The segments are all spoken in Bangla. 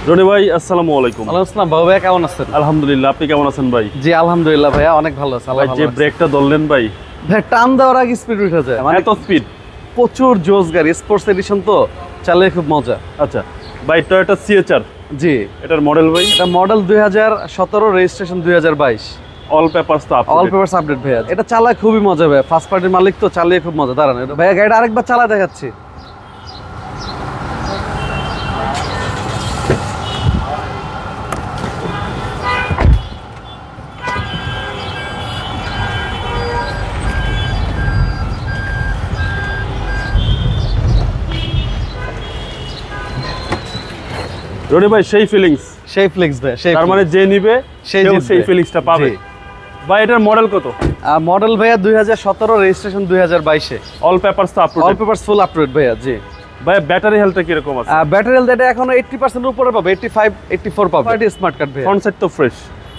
রনি ভাই আসসালামু আলাইকুম। ওয়ালাইকুম আসসালাম। বাবু ভাই কেমন আছেন? আলহামদুলিল্লাহ, আপনি কেমন আছেন ভাই? জি আলহামদুলিল্লাহ ভাইয়া অনেক ভালো আছে। ভাই যে ব্রেকটা ধরলেন ভাই, ভাই টান দেওয়ার আগে স্পিড উঠে যায়, মানে এত স্পিড, প্রচুর জোস গাড়ি, স্পোর্টস এডিশন তো চালিয়ে খুব মজা। আচ্ছা ভাই, টয়োটা সিএচআর, জি এটার মডেল ভাই? এটা মডেল 2017, রেজিস্ট্রেশন 2022। অল পেপারস তো আপডেট? অল পেপারস আপডেট ভাইয়া। এটা চালায় খুবই মজা ভাই, ফার্স্ট পার্টির মালিক তো, চালিয়ে খুব মজা। দাঁড়ান ভাইয়া, গাড়িটা আরেকবার চালা দেখাচ্ছি। রনি ভাই সেই ফিলিংস, সেই ফ্লেক্স ভাই, সেই তার মানে যে নিবে সেই ফিলিংসটা পাবে। ভাই এটার মডেল কত? মডেল ভাইয়া 2017, রেজিস্ট্রেশন 2022-এ। অল পেপারস তো update? All papers full update ভাইয়া। জি ভাই ব্যাটারি হেলথটা কি রকম আছে? ব্যাটারি হেলথ এটা এখনো 80% উপরে পাবে, 85 84 পাবে। পার্টি স্মার্ট কার্ড ভাইয়া। ফ্রন্ট সাইড তো fresh,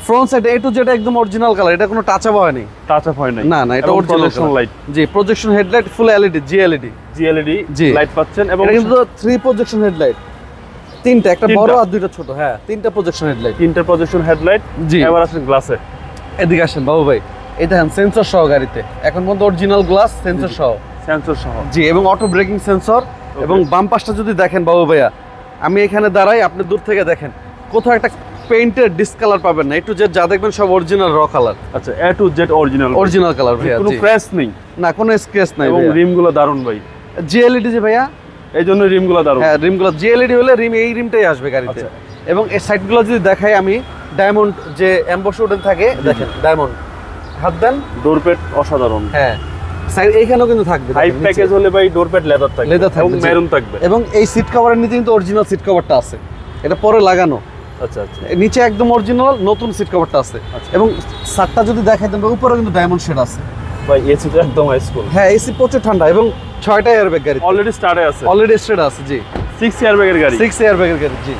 front side A to Z একদম অরিজিনাল কালার, এটা কোনো টাচ আপ হয়নি, টাচ আপ হয় নাই? না না, এটা অরিজিনাল প্রজেকশন লাইট। জি প্রজেকশন হেডলাইট, ফুল এলইডি, জিএলইডি জি লাইট পাচ্ছেন। এবং এটা কিন্তু 3 প্রজেকশন হেডলাইট, তিনটা, একটা বড় আর দুইটা ছোট। হ্যাঁ, তিনটা প্রজেকশন হেডলাইট, তিনটা প্রজেকশন হেডলাইট। জি এবার আসেন গ্লাসে। এদিকে আসেন বাবু ভাই, এটা হ্যাঁ সেন্সর সহ গাড়িতে, এখন পর্যন্ত অরিজিনাল গ্লাস সেন্সর সহ। সেন্সর সহ? জি, এবং অটো ব্রেকিং সেন্সর। এবং বাম পাশটা যদি দেখেন বাবু ভাইয়া, আমি এখানে দাঁড়াই, আপনি দূর থেকে দেখেন, কোথাও একটা পেইন্টের ডিসকালার পাবেন না। একটু যে যা দেখবেন সব অরিজিনাল র কালার। আচ্ছা, A to Z original, original colour ভাইয়া। কোনো ক্র্যাশ নেই? না, কোনো স্ক্র্যাচ নাই। এবং রিমগুলো দারুণ ভাই, জিএলইডি যে ভাইয়া, এই জন্য রিমগুলো দারুণ। হ্যাঁ, রিমগুলো জিএলইডি হলে রিম এই রিমটাই আসবে গাড়িতে। এবং এই সাইডগুলো যদি দেখাই আমি, ডায়মন্ড যে এমবস উডেন থাকে, দেখেন ডায়মন্ড, হাত দেন, ডোর প্যাড অসাধারণ। হ্যাঁ সাইড এইখানেও কিন্তু থাকবে। হাই প্যাকেজ হলে ভাই ডোর প্যাড লেদার থাকবে, লেদার থাকবে, এবং মেরুন থাকবে। এবং এই সিট কভারের নিচে কিন্তু অরিজিনাল সিট কভারটা আছে, এটা পরে লাগানো। আচ্ছা আচ্ছা, নিচে একদম অরিজিনাল নতুন সিট কভারটা আছে। এবং সাতটা যদি দেখাই দেন, উপরে কিন্তু ডায়মন্ড শেড আছে ভাই। এসি তো একদম হাই স্কুল। হ্যাঁ, এসি প্রচুর ঠান্ডা, এবং 6টা এয়ারব্যাগ গাড়ি অলরেডি স্টার্টে আছে, অলরেডি স্টেড আছে। জি 6 এয়ারব্যাগের গাড়ি, 6 এয়ারব্যাগের গাড়ি। জি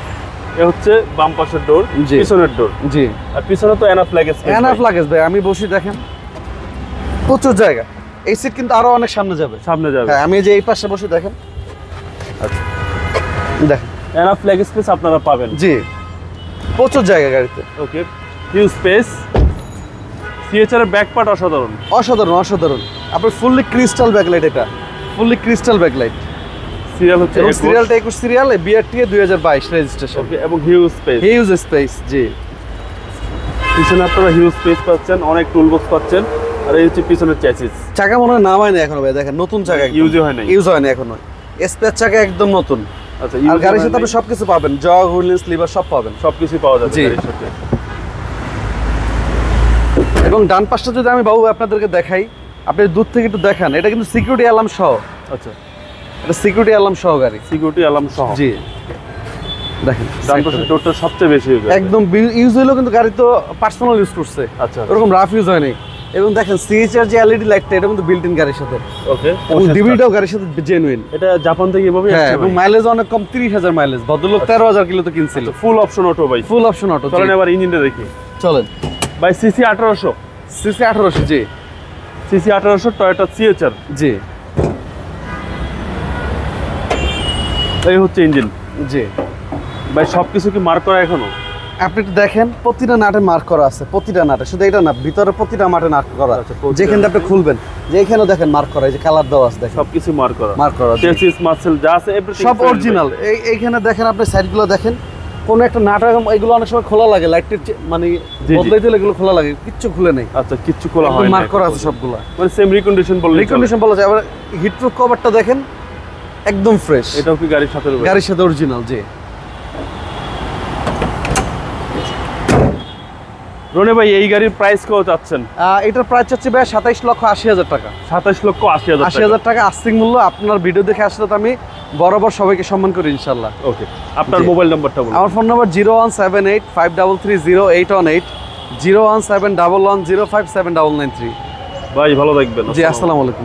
এ হচ্ছে বাম পাশের ডোর, জি। পিছনের ডোর। জি আর পিছনে তো এনাফ লাগেজ, এনাফ লাগেজ ভাই। আমি বসি, দেখেন প্রচুর জায়গা। এই সিট কিন্তু আরো অনেক সামনে যাবে, সামনে যাবে। হ্যাঁ, আমি যে এই পাশে বসে দেখেন, আচ্ছা, দেখেন এনাফ লাগেজ স্পেস আপনারা পাবেন। জি প্রচুর জায়গা গাড়িতে। ওকে, হিউজ স্পেস। সিএচআর এর ব্যাক পার্ট অসাধারণ, অসাধারণ অসাধারণ। আপনার ফুললি ক্রিস্টাল ব্যাকলাইট, এটা ফুললি ক্রিস্টাল ব্যাকলাইট। সিরিয়াল হচ্ছে এবং সিরিয়ালটা 21 সিরিয়াল, বিআরটি 2022 রেজিস্ট্রেশন। ওকে, এবং হিউজ স্পেস, হিউজ স্পেস। জি পিছনে আপনারা হিউজ স্পেস পাচ্ছেন, অনেক টুল বক্স পাচ্ছেন। আর এই হচ্ছে পিছনের চ্যাসিস। চাকা মনে হয় নামায় না এখনো ভাই, দেখেন নতুন চাকা, ইউজই হয় না, ইউজ হয় না এখনো। স্পেস চাকা একদম নতুন। আচ্ছা, আর গাড়ির সাথে আপনি সবকিছু পাবেন, জগ, হুইল, লিভার সব পাবেন, সবকিছু পাওয়া যাবে জি। গাড়ির সাথে। এবং ডান পাশটা যদি আমি বাবু আপনাদেরকে দেখাই, আপনি দূর থেকে একটু দেখান, এটা কিন্তু সিকিউরিটি অ্যালার্ম সহ। আচ্ছা, এটা সিকিউরিটি অ্যালার্ম সহ গাড়ি, সিকিউরিটি অ্যালার্ম সহ। জি দেখেন ডান পাশের ডোরটা সবচেয়ে বেশি ইউজ হয়। একদম ইউজ হইলো, কিন্তু গাড়ি তো পার্সোনাল ইউজ করছে, আচ্ছা, ওরকম রাফ ইউজ হয়নি। এবং দেখেন সিএচআর যে এলইডি লাইটটা, এটা কিন্তু বিল্ট ইন গাড়ির সাথে। ওকে, এবং ডিভিডিও গাড়ির সাথে জেনুইন। এটা জাপান থেকে এভাবে হ্যাঁ, আসছে এবং ভাই? মাইলেজ অনেক কম, 30,000 মাইলেজ। ভদ্রলোক 13,000 কিলো তো কিনছিল। ফুল অপশন অটো ভাই, ফুল অপশন অটো। চলেন এবার ইঞ্জিনটা দেখি। চলেন ভাই, সিসি 1800, সিসি 1800। জি সিসি 1800 টয়োটা সিএচআর। জি এই হচ্ছে ইঞ্জিন। জি ভাই সবকিছু কি মার্ক করা এখনো? আপনি একটু দেখেন, প্রতিটা নাটে মার্ক করা আছে, প্রতিটা নাটে, শুধু এটা না, ভিতরে প্রতিটা মাঠে মার্ক করা আছে। যেখানে আপনি খুলবেন, যে এখানেও দেখেন মার্ক করা, এই যে কালার দেওয়া আছে, দেখেন সবকিছু মার্ক করা, মার্ক করা। চেসিস মাসেল যা আছে এভরিথিং সব অরিজিনাল। এইখানে দেখেন, আপনি সাইডগুলো দেখেন, কোন একটা নাট এগুলো অনেক সময় খোলা লাগে, লাইটের মানে বদলাই দিলে এগুলো খোলা লাগে, কিচ্ছু খুলে নেই। আচ্ছা, কিচ্ছু খোলা হয় না, মার্ক করা আছে সবগুলো, মানে সেম রিকন্ডিশন বলে রিকন্ডিশন বলা যায়। আবার হিটপ্রুফ কভারটা দেখেন, একদম ফ্রেশ। এটাও কি গাড়ির সাথে রয়েছে? গাড়ির সাথে অরিজিনাল। জি রনি ভাই, এই গাড়ির প্রাইস কত চাচ্ছেন? এটার প্রাইস চাচ্ছি ভাই 27,80,000 টাকা। 27,80,000 টাকা। 80,000 টাকা আস্তিক মূল্য। আপনার ভিডিও দেখে আসলে তো আমি বরাবর সবাইকে সম্মান করি ইনশাল্লাহ। ওকে, আপনার জি। মোবাইল নাম্বারটা বলুন। আমার ফোন নাম্বার 01785330818, 01711057993। ভাই ভালো থাকবেন। জি আসসালামু আলাইকুম।